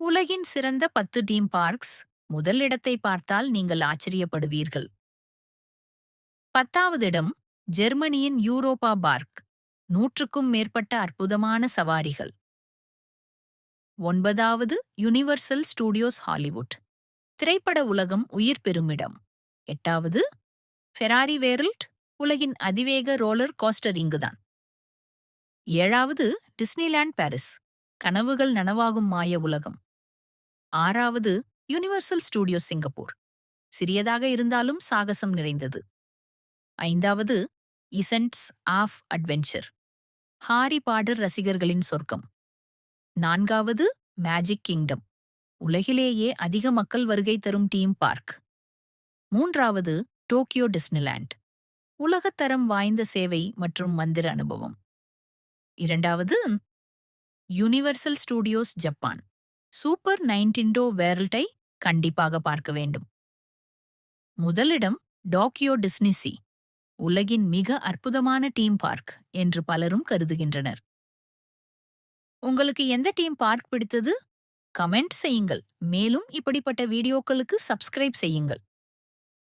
உலகின் சிறந்த 10 theme parks. முதல் இடத்தை பார்த்தால் நீங்கள் ஆச்சரியப்படுவீர்கள். 10வது இடம் ஜெர்மனியின் யூரோப்பா பார்க். 100க்கும் மேற்பட்ட அற்புதமான சவாரிகள். 9வது யுனிவர்சல் ஸ்டூடியோஸ் ஹாலிவுட். திரைப்பட உலகம் உயிர் பெறுமிடம். 8வது ஃபெராரி வேர்ல்ட். உலகின் அதிவேக ரோலர் கோஸ்டர் இங்குதான். 7வது டிஸ்னிலேண்ட் பாரிஸ். கனவுகள் நனவாகும் மாய உலகம். 6வது யுனிவர்சல் ஸ்டூடியோஸ் சிங்கப்பூர். சிறியதாக இருந்தாலும் சாகசம் நிறைந்தது. 5வது இசென்ட்ஸ் ஆஃப் அட்வென்ச்சர். ஹாரி பாட்டர் ரசிகர்களின் சொர்க்கம். 4வது மேஜிக் கிங்டம். உலகிலேயே அதிக மக்கள் வருகை தரும் தீம் பார்க். 3வது டோக்கியோ டிஸ்னிலேண்ட். உலகத்தரம் வாய்ந்த சேவை மற்றும் மந்திர அனுபவம். 2வது யுனிவர்சல் ஸ்டூடியோஸ் ஜப்பான். சூப்பர் நைன்டிண்டோ வேர்ல்டை கண்டிப்பாக பார்க்க வேண்டும். முதலிடம் டோக்கியோ டிஸ்னி சி. உலகின் மிக அற்புதமான தீம் பார்க் என்று பலரும் கருதுகின்றனர். உங்களுக்கு எந்த தீம் பார்க் பிடித்தது? கமெண்ட் செய்யுங்கள். மேலும் இப்படிப்பட்ட வீடியோக்களுக்கு சப்ஸ்கிரைப் செய்யுங்கள்.